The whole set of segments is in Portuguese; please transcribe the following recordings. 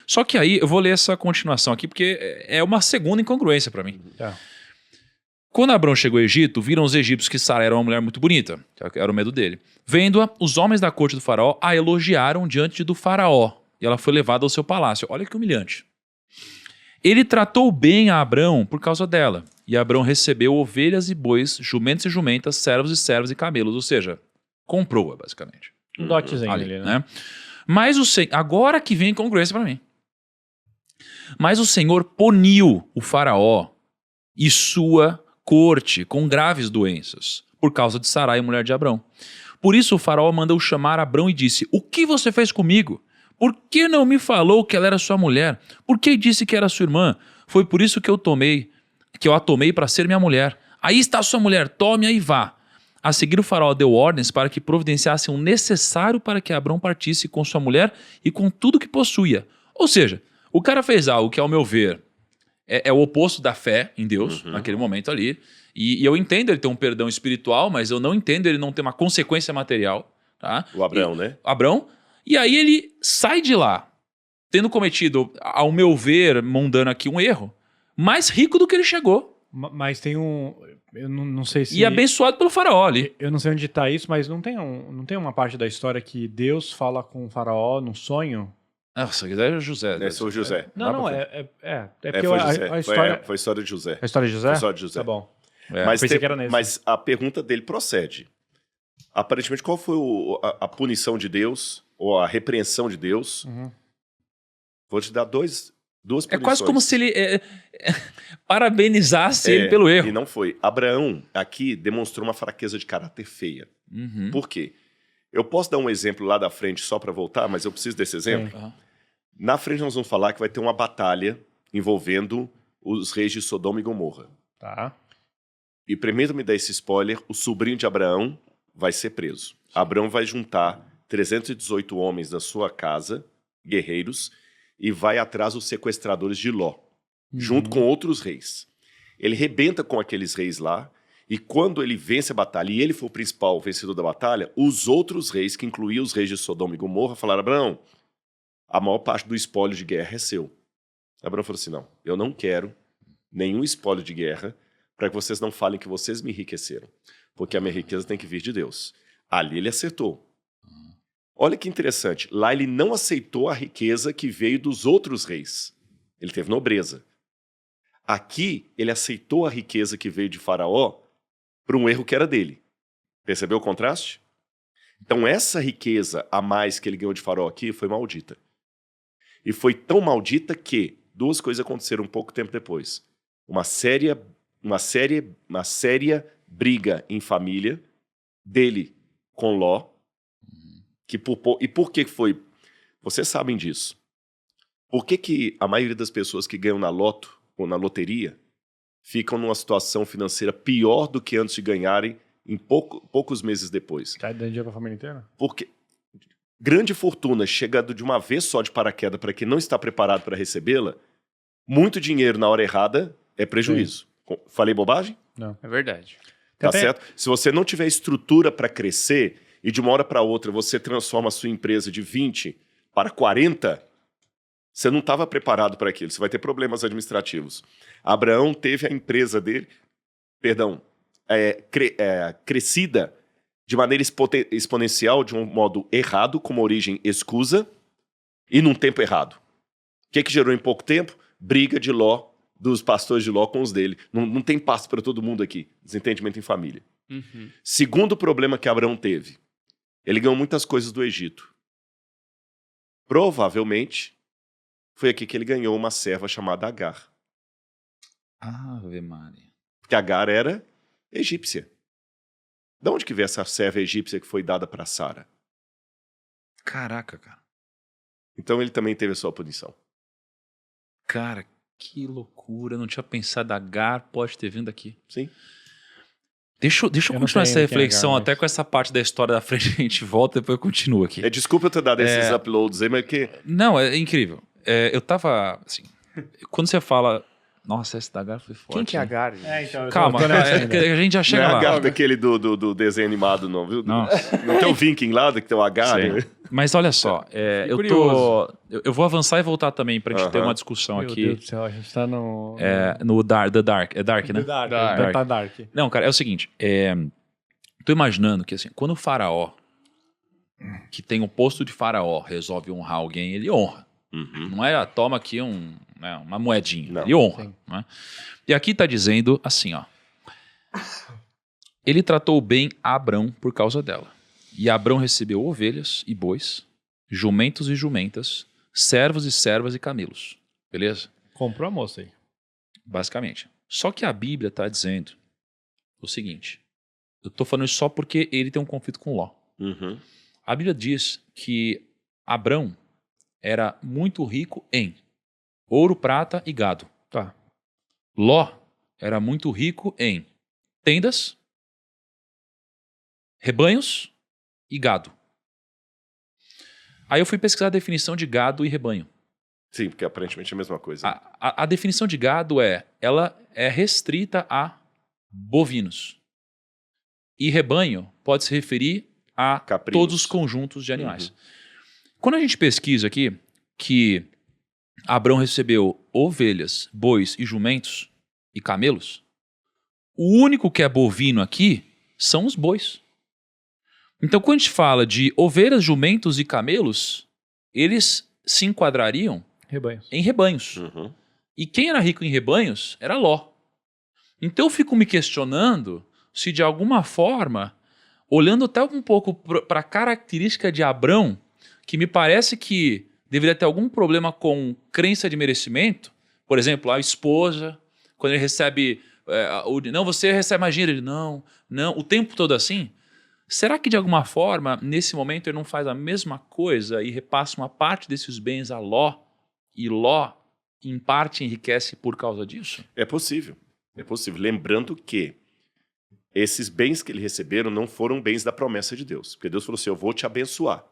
Só que aí eu vou ler essa continuação aqui, porque é uma segunda incongruência para mim. Tá. Quando Abrão chegou ao Egito, viram os egípcios que Sara era uma mulher muito bonita. Era o medo dele. Vendo-a, os homens da corte do faraó a elogiaram diante do faraó. E ela foi levada ao seu palácio. Olha que humilhante. Ele tratou bem a Abrão por causa dela. E Abrão recebeu ovelhas e bois, jumentos e jumentas, servos e servas e camelos. Ou seja, comprou-a, basicamente. Um dotezinho ali, né? Mas agora que vem a incongruência para mim. Mas o Senhor puniu o faraó e sua corte com graves doenças, por causa de Sarai, mulher de Abrão. Por isso o faraó mandou chamar Abrão e disse: "O que você fez comigo? Por que não me falou que ela era sua mulher? Por que disse que era sua irmã? Foi por isso que eu a tomei para ser minha mulher. Aí está sua mulher, tome-a e vá." A seguir o faraó deu ordens para que providenciassem o necessário para que Abrão partisse com sua mulher e com tudo que possuía. Ou seja, o cara fez algo que, ao meu ver, é o oposto da fé em Deus, naquele momento ali. E eu entendo ele ter um perdão espiritual, mas eu não entendo ele não ter uma consequência material. Tá? O Abrão, né? Abrão. E aí ele sai de lá, tendo cometido, ao meu ver, mundano aqui, um erro, mais rico do que ele chegou. Mas tem um... Eu não sei se... E abençoado pelo faraó ali. Eu não sei onde está isso, mas não tem uma parte da história que Deus fala com o faraó num sonho? Nossa, é José. Esse é o José. Não, é porque Foi José. a história... Foi a história de José. A história de José? Foi a história de José. Tá bom. Mas, pensei que era nesse. Mas a pergunta dele procede. Aparentemente, qual foi a punição de Deus, ou a repreensão de Deus? Vou te dar duas punições. É quase como se ele parabenizasse ele pelo erro. E não foi. Abraão aqui demonstrou uma fraqueza de caráter feia. Por quê? Eu posso dar um exemplo lá da frente só para voltar, mas eu preciso desse exemplo. Na frente nós vamos falar que vai ter uma batalha envolvendo os reis de Sodoma e Gomorra. Tá. E primeiro me dá esse spoiler, o sobrinho de Abraão vai ser preso. Abraão vai juntar 318 homens da sua casa, guerreiros, e vai atrás dos sequestradores de Ló, junto com outros reis. Ele rebenta com aqueles reis lá, e quando ele vence a batalha, e ele foi o principal vencedor da batalha, os outros reis, que incluíam os reis de Sodoma e Gomorra, falaram: Abraão, a maior parte do espólio de guerra é seu. Abraão falou assim: não, eu não quero nenhum espólio de guerra para que vocês não falem que vocês me enriqueceram, porque a minha riqueza tem que vir de Deus. Ali ele acertou. Olha que interessante, lá ele não aceitou a riqueza que veio dos outros reis. Ele teve nobreza. Aqui ele aceitou a riqueza que veio de Faraó por um erro que era dele. Percebeu o contraste? Então essa riqueza a mais que ele ganhou de Faraó aqui foi maldita. E foi tão maldita que duas coisas aconteceram um pouco tempo depois. Uma séria briga em família dele com Ló. E por que foi? Vocês sabem disso. Por que a maioria das pessoas que ganham na loto ou na loteria ficam numa situação financeira pior do que antes de ganharem em poucos meses depois? Tá dando dinheiro pra família inteira? Porque grande fortuna chegando de uma vez só de paraquedas para quem não está preparado para recebê-la, muito dinheiro na hora errada é prejuízo. Falei bobagem? Não. É verdade. Tá certo? Se você não tiver estrutura para crescer e de uma hora para outra você transforma a sua empresa de 20 para 40, você não estava preparado para aquilo. Você vai ter problemas administrativos. Abraão teve a empresa dele, crescida de maneira exponencial, de um modo errado, com uma origem escusa e num tempo errado. O que gerou em pouco tempo? Briga de Ló, dos pastores de Ló com os dele. Não tem paz para todo mundo aqui. Desentendimento em família. Segundo problema que Abraão teve, ele ganhou muitas coisas do Egito. Provavelmente, foi aqui que ele ganhou uma serva chamada Agar. Ave Maria. Porque Agar era egípcia. De onde que veio essa serva egípcia que foi dada para Sara? Caraca, cara. Então ele também teve a sua punição. Cara, que loucura. Eu não tinha pensado. Agar pode ter vindo aqui. Sim. Deixa eu continuar essa reflexão até com essa parte da história da frente. A gente volta e depois eu continuo aqui. Desculpa eu ter dado esses uploads aí, mas que... Não, é incrível. Eu tava, assim... Quando você fala Nossa, esse da Agar foi forte. Quem que é hein? Agar? Então, eu Calma, tô nessa ainda. a gente já Não chega é lá. Agar daquele do desenho animado, não, viu? Nossa. Não tem o Viking lá, que tem o Agar. Sim. né? Mas olha só, eu vou avançar e voltar também pra gente ter uma discussão Meu aqui. Deus do céu, a gente tá no... No The Dark. É Dark, né? The Dark. Dark. Tá Dark. Não, cara, é o seguinte. Tô imaginando que assim, quando o faraó, que tem o posto de faraó, resolve honrar alguém, ele honra. Uhum. Não é, toma aqui uma moedinha. Não. Ele honra. Sim. Né? E aqui tá dizendo assim, ó. Ele tratou bem Abrão por causa dela. E Abrão recebeu ovelhas e bois, jumentos e jumentas, servos e servas e camelos. Beleza? Comprou a moça aí. Basicamente. Só que a Bíblia tá dizendo o seguinte. Eu tô falando isso só porque ele tem um conflito com Ló. Uhum. A Bíblia diz que Abrão era muito rico em ouro, prata e gado. Tá. Ló era muito rico em tendas, rebanhos e gado. Aí eu fui pesquisar a definição de gado e rebanho. Sim, porque aparentemente é a mesma coisa. A definição de gado ela é restrita a bovinos. E rebanho pode se referir a Caprinos. todos os conjuntos de animais. Quando a gente pesquisa aqui que Abrão recebeu ovelhas, bois e jumentos e camelos, o único que é bovino aqui são os bois. Então, quando a gente fala de ovelhas, jumentos e camelos, eles se enquadrariam Rebanhos. em rebanhos. Uhum. E quem era rico em rebanhos era Ló. Então eu fico me questionando se de alguma forma, olhando até um pouco para a característica de Abrão, que me parece que deveria ter algum problema com crença de merecimento, por exemplo, a esposa, quando ele recebe, não, você recebe mais dinheiro, ele, não, o tempo todo assim. Será que de alguma forma, nesse momento, ele não faz a mesma coisa e repassa uma parte desses bens a Ló, e Ló, em parte, enriquece por causa disso? É possível. É possível. Lembrando que esses bens que ele receberam não foram bens da promessa de Deus. Porque Deus falou assim, eu vou te abençoar.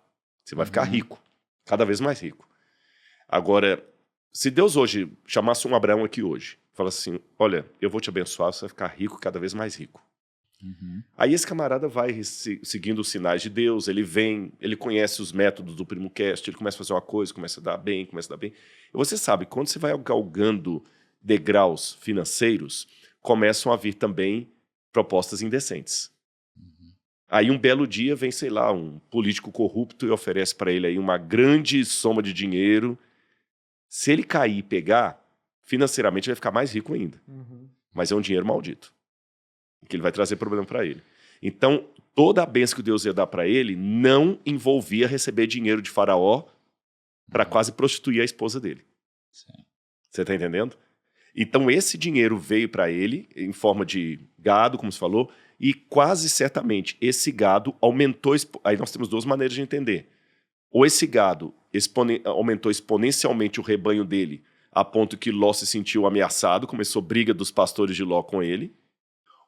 Você vai ficar rico. Cada vez mais rico. Agora, se Deus hoje chamasse um Abraão aqui hoje, falasse assim, olha, eu vou te abençoar, você vai ficar rico, cada vez mais rico. Aí esse camarada vai seguindo os sinais de Deus, ele vem, ele conhece os métodos do PrimoCast, ele começa a fazer uma coisa, começa a dar bem. E você sabe, quando você vai galgando degraus financeiros, começam a vir também propostas indecentes. Aí um belo dia vem, sei lá, um político corrupto e oferece para ele aí uma grande soma de dinheiro. Se ele cair e pegar, financeiramente ele vai ficar mais rico ainda. Mas é um dinheiro maldito, que ele vai trazer problema para ele. Então, toda a bênção que Deus ia dar para ele não envolvia receber dinheiro de Faraó para quase prostituir a esposa dele. Sim. Você está entendendo? Então, esse dinheiro veio para ele em forma de gado, como você falou, e quase certamente esse gado aumentou... Aí nós temos duas maneiras de entender. Ou esse gado aumentou exponencialmente o rebanho dele, a ponto que Ló se sentiu ameaçado, começou briga dos pastores de Ló com ele,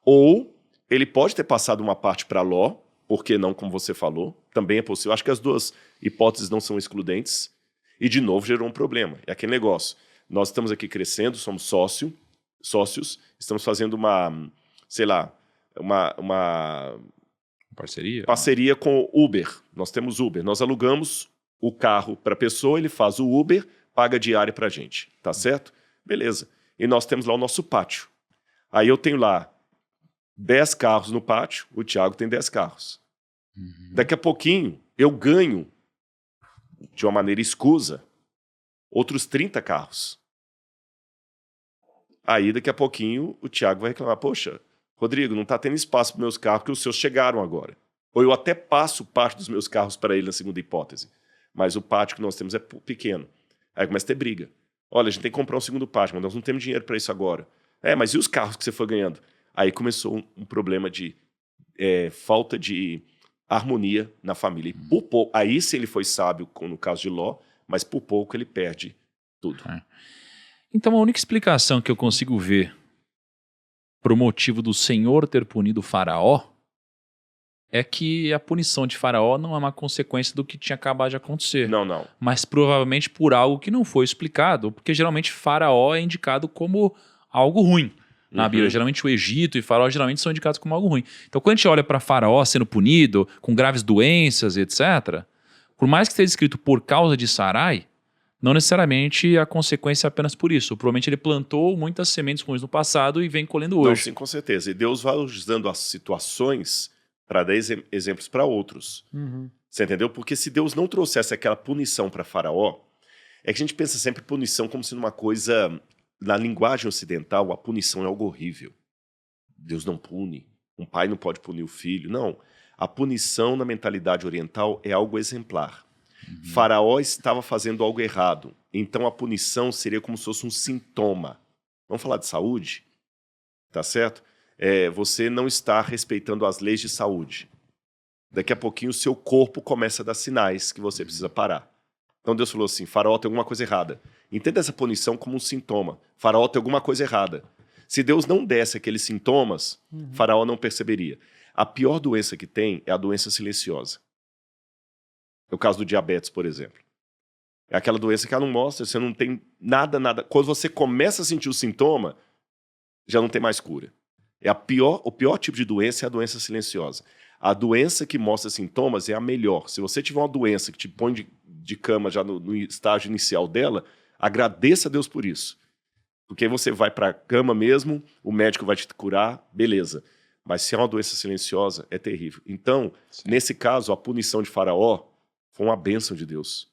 ou ele pode ter passado uma parte para Ló, por que não, como você falou, também é possível. Acho que as duas hipóteses não são excludentes, e de novo gerou um problema. É aquele negócio, nós estamos aqui crescendo, somos sócios, estamos fazendo uma, sei lá, uma parceria com o Uber. Nós temos Uber, nós alugamos o carro para a pessoa, ele faz o Uber, paga diária para a gente, tá certo? Beleza. E nós temos lá o nosso pátio. Aí eu tenho lá 10 carros no pátio, o Thiago tem 10 carros. Daqui a pouquinho, eu ganho, de uma maneira escusa, outros 30 carros. Aí, daqui a pouquinho, o Thiago vai reclamar, poxa, Rodrigo, não está tendo espaço para meus carros, porque os seus chegaram agora. Ou eu até passo parte dos meus carros para ele na segunda hipótese. Mas o pátio que nós temos é pequeno. Aí começa a ter briga. Olha, a gente tem que comprar um segundo pátio, mas nós não temos dinheiro para isso agora. Mas e os carros que você foi ganhando? Aí começou um problema de falta de harmonia na família. E por pouco, aí sim ele foi sábio, no caso de Ló, mas por pouco ele perde tudo. Então a única explicação que eu consigo ver para o motivo do Senhor ter punido o Faraó é que a punição de Faraó não é uma consequência do que tinha acabado de acontecer. Não. Mas provavelmente por algo que não foi explicado, porque geralmente Faraó é indicado como algo ruim na Bíblia. Geralmente o Egito e Faraó geralmente são indicados como algo ruim. Então quando a gente olha para Faraó sendo punido, com graves doenças, etc., por mais que esteja escrito por causa de Sarai, não necessariamente a consequência é apenas por isso. Provavelmente ele plantou muitas sementes ruins no passado e vem colhendo hoje. Não, sim, com certeza. E Deus vai usando as situações para dar exemplos para outros. Você entendeu? Porque se Deus não trouxesse aquela punição para Faraó, é que a gente pensa sempre punição como sendo uma coisa... Na linguagem ocidental, a punição é algo horrível. Deus não pune. Um pai não pode punir o filho. Não. A punição na mentalidade oriental é algo exemplar. Faraó estava fazendo algo errado. Então a punição seria como se fosse um sintoma. Vamos falar de saúde? Tá certo? Você não está respeitando as leis de saúde. Daqui a pouquinho o seu corpo começa a dar sinais que você precisa parar. Então Deus falou assim, Faraó tem alguma coisa errada. Entenda essa punição como um sintoma. Faraó tem alguma coisa errada. Se Deus não desse aqueles sintomas, Faraó não perceberia. A pior doença que tem é a doença silenciosa. É o caso do diabetes, por exemplo. É aquela doença que ela não mostra, você não tem nada. Quando você começa a sentir o sintoma, já não tem mais cura. O pior tipo de doença é a doença silenciosa. A doença que mostra sintomas é a melhor. Se você tiver uma doença que te põe de cama já no estágio inicial dela, agradeça a Deus por isso. Porque aí você vai para a cama mesmo, o médico vai te curar, beleza. Mas se é uma doença silenciosa, é terrível. Então, nesse caso, a punição de Faraó foi uma bênção de Deus.